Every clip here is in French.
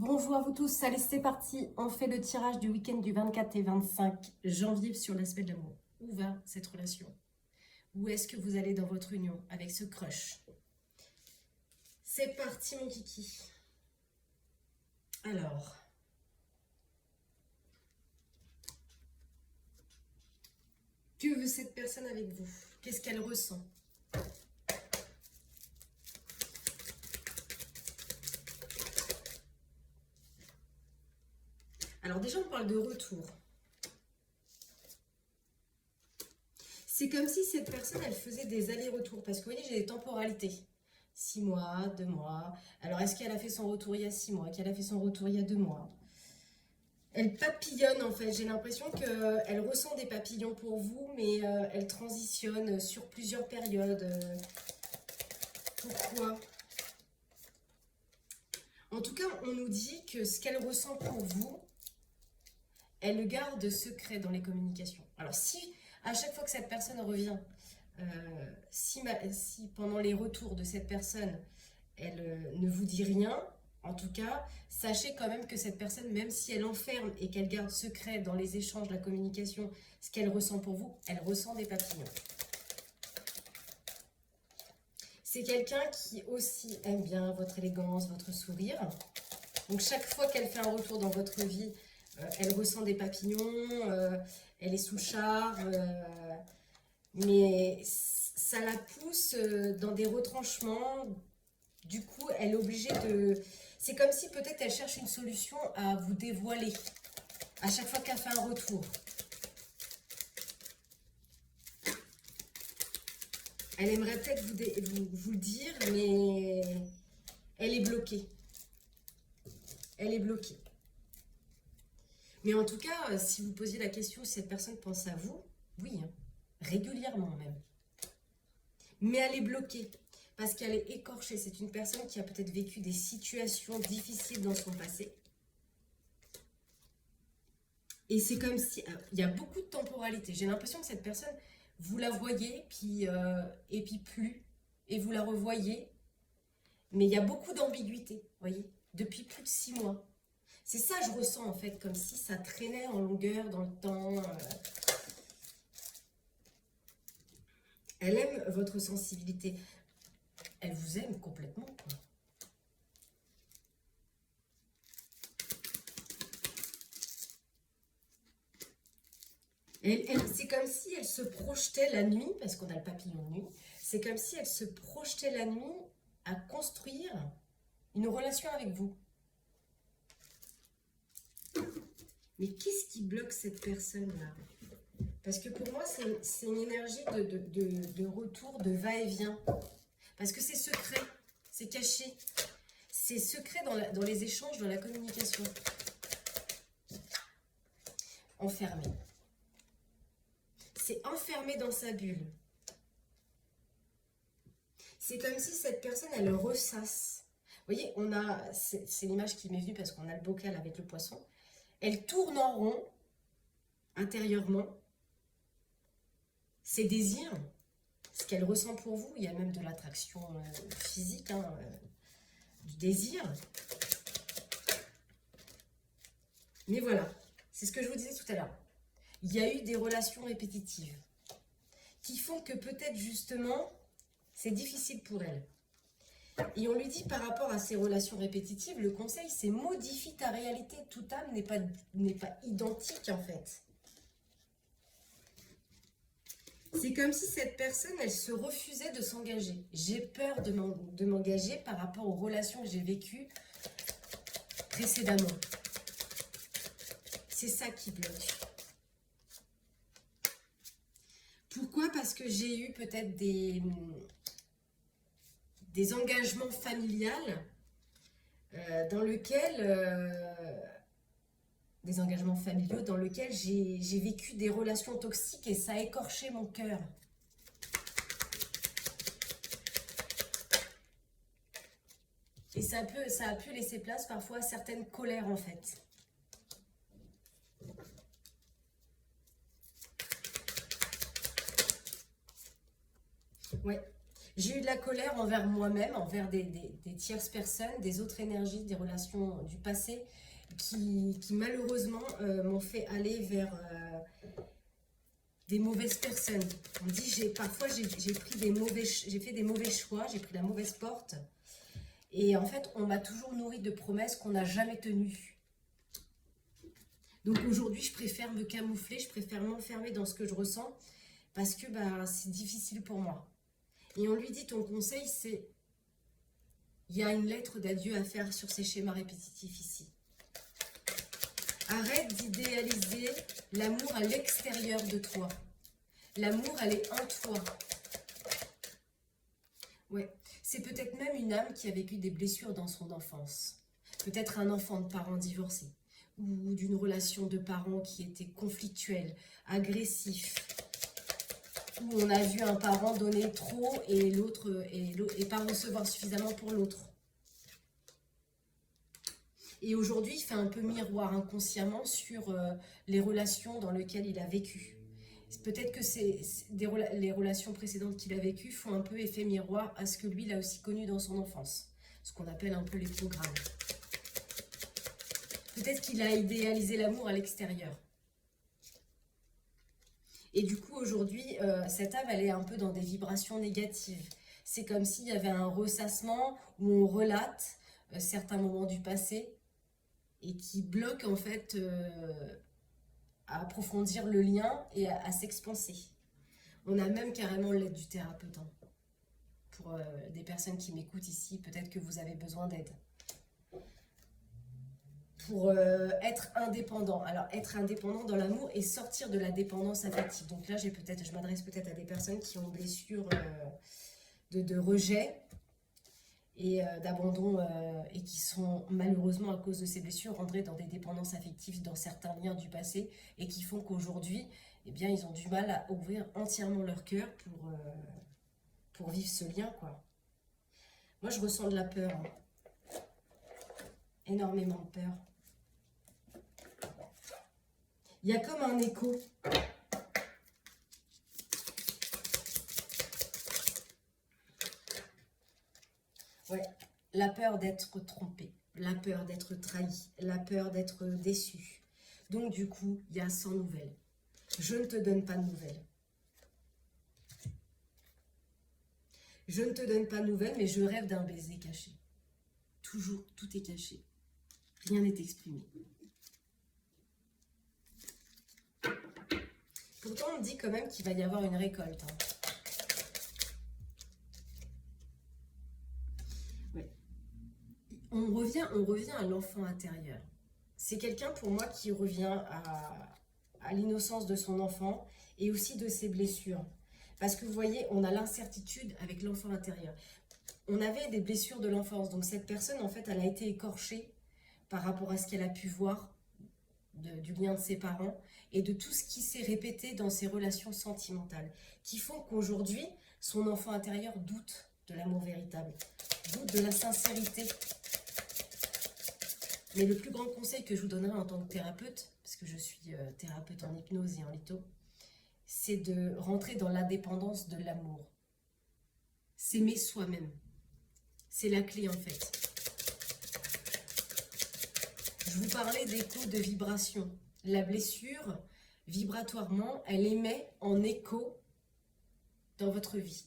Bonjour à vous tous, allez c'est parti, on fait le tirage du week-end du 24 et 25 janvier sur l'aspect de l'amour. Où va cette relation? Où est-ce que vous allez dans votre union avec ce crush? C'est parti mon kiki. Alors, que veut cette personne avec vous? Qu'est-ce qu'elle ressent? Alors déjà on parle de retour. C'est comme si cette personne, elle faisait des allers-retours. Parce que vous voyez, j'ai des temporalités. 6 mois, 2 mois. Alors, est-ce qu'elle a fait son retour il y a 6 mois? Qu'elle a fait son retour il y a 2 mois? Elle papillonne, en fait. J'ai l'impression qu'elle ressent des papillons pour vous, mais elle transitionne sur plusieurs périodes. Pourquoi? En tout cas, on nous dit que ce qu'elle ressent pour vous, elle le garde secret dans les communications. Alors, si à chaque fois que cette personne revient, si pendant les retours de cette personne, elle ne vous dit rien, en tout cas, sachez quand même que cette personne, même si elle enferme et qu'elle garde secret dans les échanges, la communication, ce qu'elle ressent pour vous, elle ressent des papillons. C'est quelqu'un qui aussi aime bien votre élégance, votre sourire. Donc chaque fois qu'elle fait un retour dans votre vie, elle ressent des papillons, elle est sous charme, mais ça la pousse dans des retranchements. Du coup, elle est obligée de... C'est comme si peut-être elle cherche une solution à vous dévoiler à chaque fois qu'elle fait un retour. Elle aimerait peut-être vous le dire, mais elle est bloquée. Elle est bloquée. Mais en tout cas, si vous posiez la question si cette personne pense à vous, oui, hein, régulièrement même. Mais elle est bloquée parce qu'elle est écorchée. C'est une personne qui a peut-être vécu des situations difficiles dans son passé. Et c'est comme si... il y a beaucoup de temporalité. J'ai l'impression que cette personne, vous la voyez, et puis plus. Et vous la revoyez. Mais il y a beaucoup d'ambiguïté, vous voyez, depuis plus de 6 mois. C'est ça que je ressens en fait, comme si ça traînait en longueur dans le temps. Elle aime votre sensibilité. Elle vous aime complètement, quoi. C'est comme si elle se projetait la nuit, parce qu'on a le papillon de nuit, c'est comme si elle se projetait la nuit à construire une relation avec vous. Mais qu'est-ce qui bloque cette personne-là? Parce que pour moi, c'est une énergie de retour, de va-et-vient. Parce que c'est secret, c'est caché. C'est secret dans les échanges, dans la communication. Enfermé. C'est enfermé dans sa bulle. C'est comme si cette personne, elle ressasse. Vous voyez, c'est l'image qui m'est venue parce qu'on a le bocal avec le poisson. Elle tourne en rond, intérieurement. Ses désirs, ce qu'elle ressent pour vous, il y a même de l'attraction physique, hein, du désir. Mais voilà, c'est ce que je vous disais tout à l'heure. Il y a eu des relations répétitives qui font que peut-être justement, c'est difficile pour elle. Et on lui dit par rapport à ces relations répétitives, le conseil c'est modifie ta réalité, toute âme n'est pas identique en fait. C'est comme si cette personne, elle se refusait de s'engager. J'ai peur de m'engager par rapport aux relations que j'ai vécues précédemment. C'est ça qui bloque. Pourquoi? Parce que j'ai eu peut-être des engagements familiales dans lesquels... des engagements familiaux dans lesquels j'ai vécu des relations toxiques et ça a écorché mon cœur. Et ça a pu laisser place parfois à certaines colères en fait. Ouais. J'ai eu de la colère envers moi-même, envers des tierces personnes, des autres énergies, des relations du passé qui malheureusement m'ont fait aller vers des mauvaises personnes. On me dit, parfois j'ai fait des mauvais choix, j'ai pris la mauvaise porte. Et en fait, on m'a toujours nourri de promesses qu'on n'a jamais tenues. Donc aujourd'hui, je préfère me camoufler, je préfère m'enfermer dans ce que je ressens parce que bah, c'est difficile pour moi. Et on lui dit, ton conseil, c'est, il y a une lettre d'adieu à faire sur ces schémas répétitifs ici. Arrête d'idéaliser l'amour à l'extérieur de toi. L'amour, elle est en toi. Ouais, c'est peut-être même une âme qui a vécu des blessures dans son enfance. Peut-être un enfant de parents divorcés ou d'une relation de parents qui était conflictuelle, agressif, où on a vu un parent donner trop et l'autre et pas recevoir suffisamment pour l'autre. Et aujourd'hui, il fait un peu miroir inconsciemment sur les relations dans lesquelles il a vécu. Peut-être que les relations précédentes qu'il a vécues font un peu effet miroir à ce que lui, il a aussi connu dans son enfance. Ce qu'on appelle un peu les programmes. Peut-être qu'il a idéalisé l'amour à l'extérieur. Et du coup, aujourd'hui, cette âme, elle est un peu dans des vibrations négatives. C'est comme s'il y avait un ressassement où on relate certains moments du passé et qui bloque en fait à approfondir le lien et à s'expanser. On a même carrément l'aide du thérapeute. Hein. Pour des personnes qui m'écoutent ici, peut-être que vous avez besoin d'aide. Pour être indépendant. Alors, être indépendant dans l'amour et sortir de la dépendance affective. Donc là, je m'adresse peut-être à des personnes qui ont une blessure de rejet et d'abandon et qui sont malheureusement à cause de ces blessures rentrées dans des dépendances affectives dans certains liens du passé et qui font qu'aujourd'hui, eh bien, ils ont du mal à ouvrir entièrement leur cœur pour vivre ce lien, quoi. Moi, je ressens de la peur. Hein. Énormément de peur. Il y a comme un écho. Ouais, la peur d'être trompé, la peur d'être trahi, la peur d'être déçu. Donc du coup, il y a 100 nouvelles. Je ne te donne pas de nouvelles. Je ne te donne pas de nouvelles, mais je rêve d'un baiser caché. Toujours, tout est caché. Rien n'est exprimé. Pourtant, on me dit quand même qu'il va y avoir une récolte. Hein. Ouais. On revient à l'enfant intérieur. C'est quelqu'un pour moi qui revient à l'innocence de son enfant et aussi de ses blessures. Parce que vous voyez, on a l'incertitude avec l'enfant intérieur. On avait des blessures de l'enfance. Donc cette personne, en fait, elle a été écorchée par rapport à ce qu'elle a pu voir du lien de ses parents et de tout ce qui s'est répété dans ses relations sentimentales, qui font qu'aujourd'hui, son enfant intérieur doute de l'amour véritable, doute de la sincérité. Mais le plus grand conseil que je vous donnerai en tant que thérapeute, parce que je suis thérapeute en hypnose et en litho, c'est de rentrer dans l'indépendance de l'amour. S'aimer soi-même. C'est la clé en fait. Je vous parlais d'écho de vibration. La blessure, vibratoirement, elle émet en écho dans votre vie.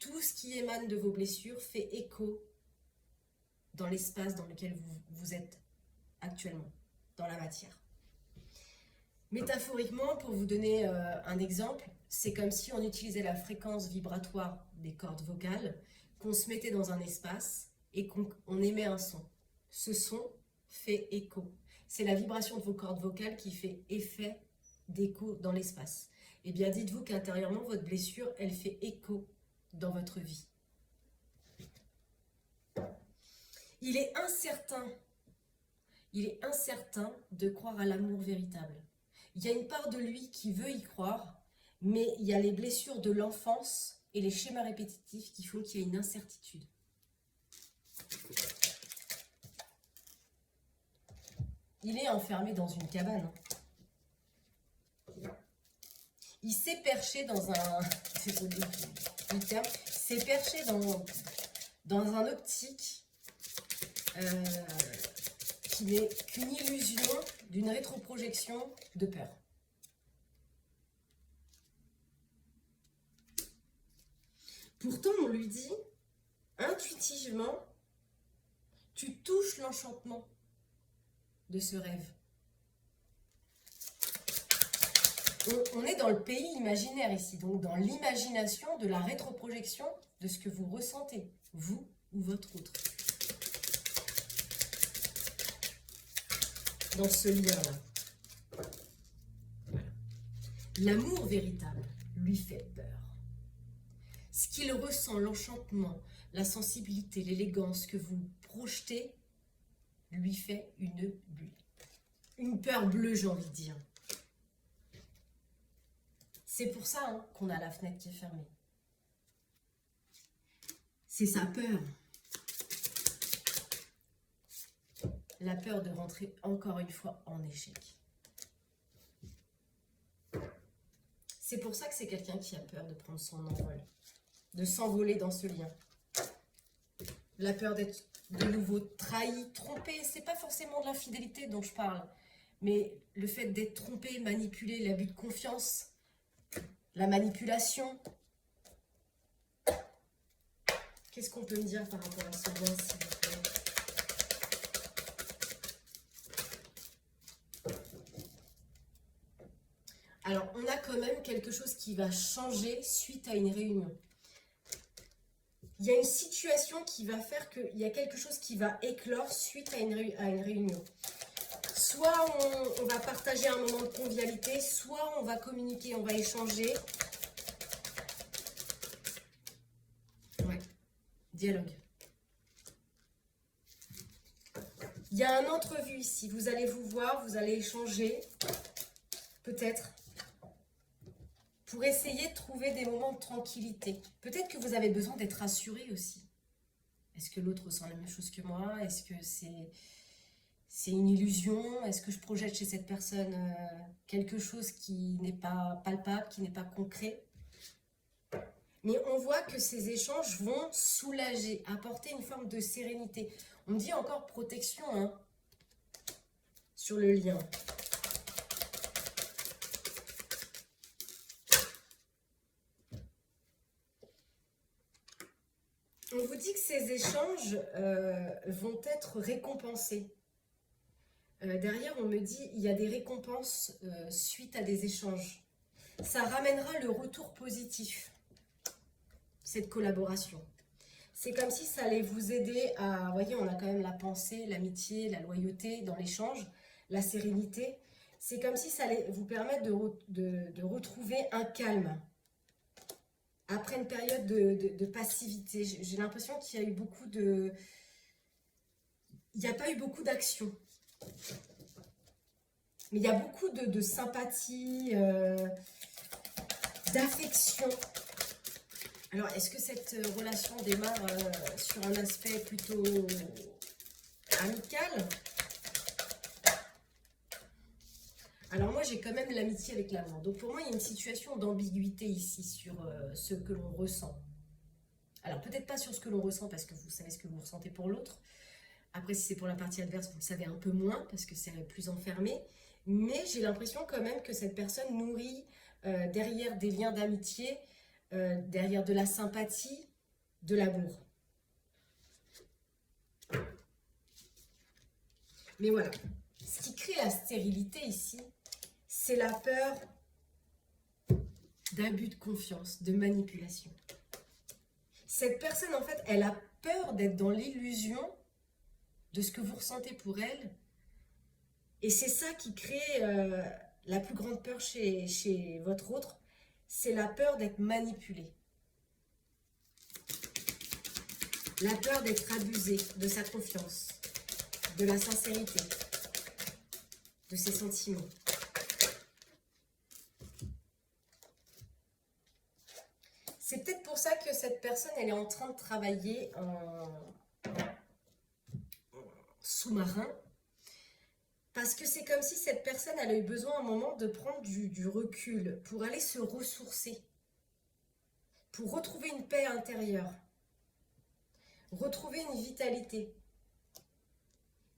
Tout ce qui émane de vos blessures fait écho dans l'espace dans lequel vous êtes actuellement, dans la matière. Métaphoriquement, pour vous donner un exemple, c'est comme si on utilisait la fréquence vibratoire des cordes vocales, qu'on se mettait dans un espace et qu'on émet un son. Ce son fait écho. C'est la vibration de vos cordes vocales qui fait effet d'écho dans l'espace. Eh bien, dites-vous qu'intérieurement, votre blessure, elle fait écho dans votre vie. Il est incertain de croire à l'amour véritable. Il y a une part de lui qui veut y croire, mais il y a les blessures de l'enfance et les schémas répétitifs qui font qu'il y a une incertitude. Il est enfermé dans une cabane. Il s'est perché dans un... C'est le terme. C'est perché dans un optique qui n'est qu'une illusion d'une rétroprojection de peur. Pourtant, on lui dit, intuitivement, tu touches l'enchantement de ce rêve. On est dans le pays imaginaire ici, donc dans l'imagination de la rétroprojection de ce que vous ressentez, vous ou votre autre. Dans ce lien-là. Voilà. L'amour véritable lui fait peur. Ce qu'il ressent, l'enchantement, la sensibilité, l'élégance que vous projetez, lui fait une bulle. Une peur bleue, j'ai envie de dire. C'est pour ça qu'on a la fenêtre qui est fermée. C'est sa peur. La peur de rentrer encore une fois en échec. C'est pour ça que c'est quelqu'un qui a peur de prendre son envol, de s'envoler dans ce lien. La peur d'être de nouveau trahi, trompé. C'est pas forcément de l'infidélité dont je parle, mais le fait d'être trompé, manipulé, l'abus de confiance, la manipulation. Qu'est-ce qu'on peut me dire par rapport à ce lien, s'il vous plaît? Alors, on a quand même quelque chose qui va changer suite à une réunion. Il y a une situation qui va faire qu'il y a quelque chose qui va éclore suite à une réunion. Soit on va partager un moment de convivialité, soit on va communiquer, on va échanger. Ouais, dialogue. Il y a un entrevue ici. Vous allez vous voir, vous allez échanger, peut-être, pour essayer de trouver des moments de tranquillité. Peut-être que vous avez besoin d'être rassuré aussi. Est-ce que l'autre ressent la même chose que moi? Est-ce que c'est une illusion? Est-ce que je projette chez cette personne quelque chose qui n'est pas palpable, qui n'est pas concret? Mais on voit que ces échanges vont soulager, apporter une forme de sérénité. On me dit encore protection sur le lien. On vous dit que ces échanges vont être récompensés. Derrière, on me dit il y a des récompenses suite à des échanges. Ça ramènera le retour positif, cette collaboration. C'est comme si ça allait vous aider à... Vous voyez, on a quand même la pensée, l'amitié, la loyauté dans l'échange, la sérénité. C'est comme si ça allait vous permettre de retrouver un calme. Après une période de passivité, j'ai l'impression qu'il y a eu beaucoup de... Il n'y a pas eu beaucoup d'action. Mais il y a beaucoup de sympathie, d'affection. Alors, est-ce que cette relation démarre sur un aspect plutôt amical? Alors moi, j'ai quand même l'amitié avec l'amour. Donc pour moi, il y a une situation d'ambiguïté ici sur ce que l'on ressent. Alors peut-être pas sur ce que l'on ressent parce que vous savez ce que vous ressentez pour l'autre. Après, si c'est pour la partie adverse, vous le savez un peu moins parce que c'est plus enfermé. Mais j'ai l'impression quand même que cette personne nourrit derrière des liens d'amitié, derrière de la sympathie, de l'amour. Mais voilà, ce qui crée la stérilité ici, c'est la peur d'abus de confiance, de manipulation. Cette personne, en fait, elle a peur d'être dans l'illusion de ce que vous ressentez pour elle. Et c'est ça qui crée la plus grande peur chez votre autre, c'est la peur d'être manipulé. La peur d'être abusé de sa confiance, de la sincérité, de ses sentiments. C'est peut-être pour ça que cette personne, elle est en train de travailler en sous-marin. Parce que c'est comme si cette personne, elle a eu besoin à un moment de prendre du recul pour aller se ressourcer. pour retrouver une paix intérieure, retrouver une vitalité.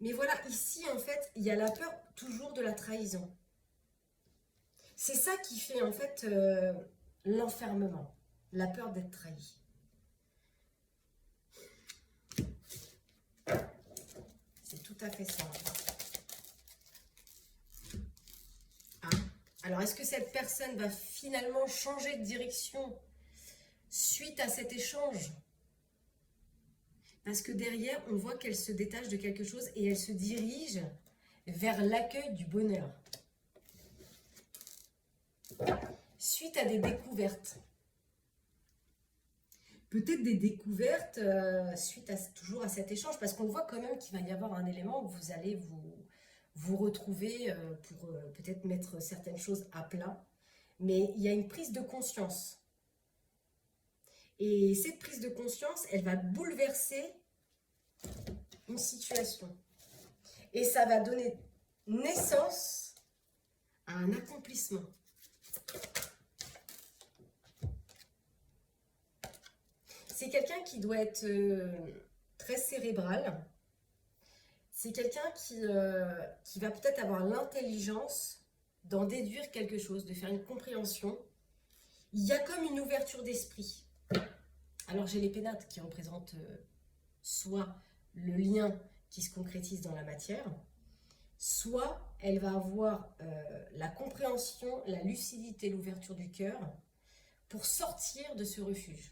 Mais voilà, ici, en fait, il y a la peur toujours de la trahison. C'est ça qui fait, en fait, l'enfermement, la peur d'être trahi. C'est tout à fait ça. Ah. Alors, est-ce que cette personne va finalement changer de direction suite à cet échange? Parce que derrière, on voit qu'elle se détache de quelque chose et elle se dirige vers l'accueil du bonheur. Suite à des découvertes. Peut-être des découvertes suite à, toujours à cet échange, parce qu'on voit quand même qu'il va y avoir un élément où vous allez vous retrouver pour peut-être mettre certaines choses à plat. Mais il y a une prise de conscience. Et cette prise de conscience, elle va bouleverser une situation. Et ça va donner naissance à un accomplissement. C'est quelqu'un qui doit être très cérébral. C'est quelqu'un qui va peut-être avoir l'intelligence d'en déduire quelque chose, de faire une compréhension. Il y a comme une ouverture d'esprit. Alors j'ai les pénates qui représentent soit le lien qui se concrétise dans la matière, soit elle va avoir la compréhension, la lucidité, l'ouverture du cœur pour sortir de ce refuge.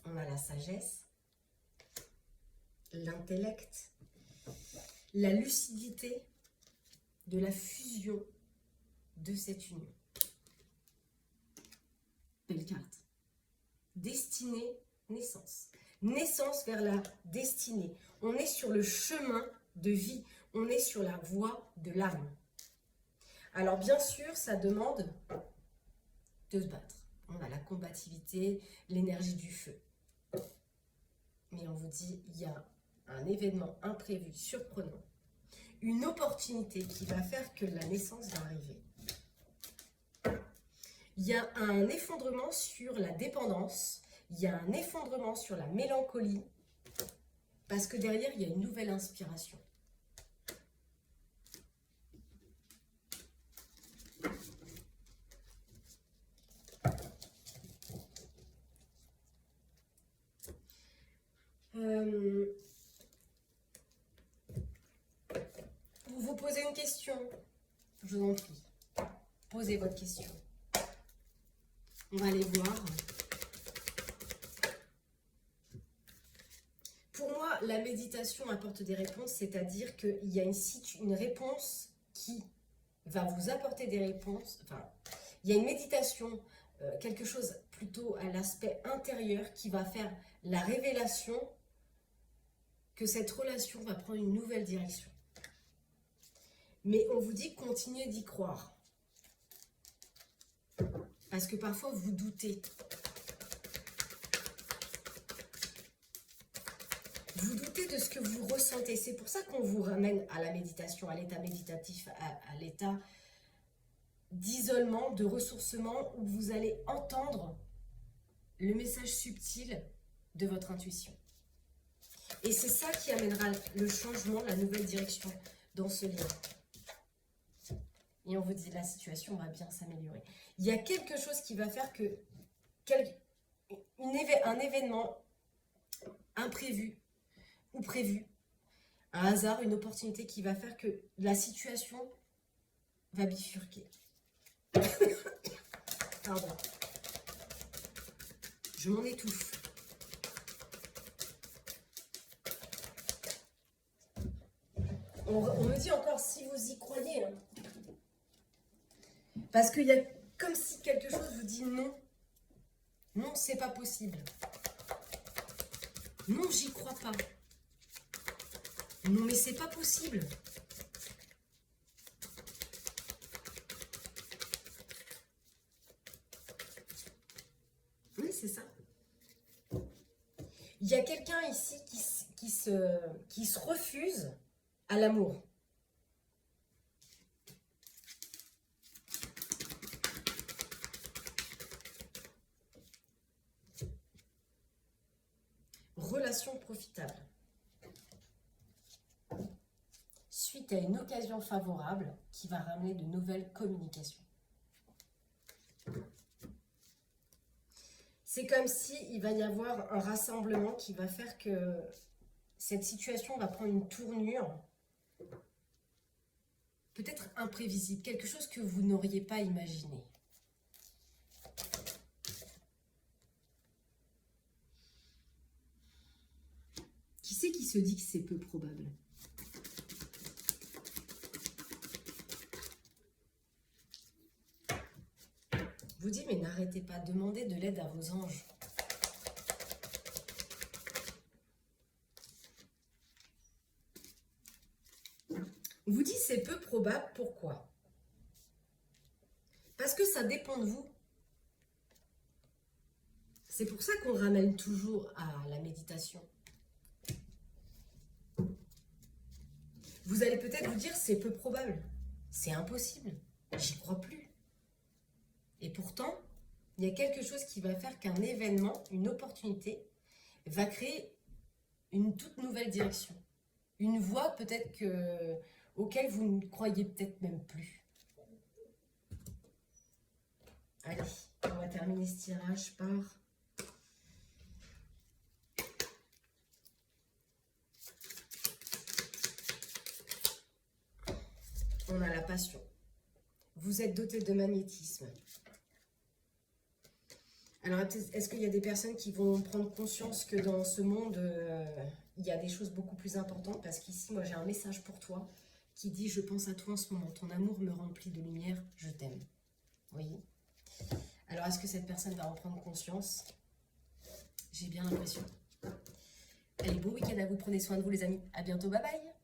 On a la sagesse, l'intellect, la lucidité de la fusion de cette union. Belle carte. Destinée, naissance. Naissance vers la destinée. On est sur le chemin de vie. On est sur la voie de l'âme. Alors bien sûr, ça demande de se battre. On a la combativité, l'énergie du feu. Mais on vous dit, il y a un événement imprévu, surprenant. Une opportunité qui va faire que la naissance va arriver. Il y a un effondrement sur la dépendance, il y a un effondrement sur la mélancolie, parce que derrière, il y a une nouvelle inspiration. Vous posez une question, je vous en prie. Posez votre question. On va aller voir. Pour moi, la méditation apporte des réponses, c'est-à-dire qu'il y a une réponse qui va vous apporter des réponses. Enfin, il y a une méditation, quelque chose plutôt à l'aspect intérieur qui va faire la révélation que cette relation va prendre une nouvelle direction. Mais on vous dit continuez d'y croire. Parce que parfois vous doutez. Vous doutez de ce que vous ressentez. C'est pour ça qu'on vous ramène à la méditation, à l'état méditatif, à l'état d'isolement, de ressourcement, où vous allez entendre le message subtil de votre intuition. Et c'est ça qui amènera le changement, la nouvelle direction dans ce lien. Et on vous dit, la situation va bien s'améliorer. Il y a quelque chose qui va faire que un événement imprévu ou prévu, un hasard, une opportunité qui va faire que la situation va bifurquer. Pardon. Je m'en étouffe. On me dit encore si vous y croyez. Hein. Parce qu'il y a comme si quelque chose vous dit non. Non, c'est pas possible. Non, j'y crois pas. Non, mais c'est pas possible. Oui, c'est ça. Il y a quelqu'un ici qui se refuse à l'amour. relation profitable. Suite à une occasion favorable qui va ramener de nouvelles communications. C'est comme si il va y avoir un rassemblement qui va faire que cette situation va prendre une tournure peut-être imprévisible, quelque chose que vous n'auriez pas imaginé. Qui c'est qui se dit que c'est peu probable? Vous dites, mais n'arrêtez pas, demandez de l'aide à vos anges. On vous dit, c'est peu probable, pourquoi? Parce que ça dépend de vous. C'est pour ça qu'on ramène toujours à la méditation. Vous allez peut-être vous dire, c'est peu probable, c'est impossible, j'y crois plus. Et pourtant, il y a quelque chose qui va faire qu'un événement, une opportunité, va créer une toute nouvelle direction. Une voie peut-être auquel vous ne croyez peut-être même plus. Allez, on va terminer ce tirage par... On a la passion. Vous êtes doté de magnétisme. Alors, est-ce qu'il y a des personnes qui vont prendre conscience que dans ce monde, il y a des choses beaucoup plus importantes? Parce qu'ici, moi, j'ai un message pour toi qui dit « Je pense à toi en ce moment. Ton amour me remplit de lumière. Je t'aime. » Vous voyez? Alors, est-ce que cette personne va en prendre conscience? J'ai bien l'impression. Allez, bon week-end à vous. Prenez soin de vous, les amis. À bientôt. Bye bye.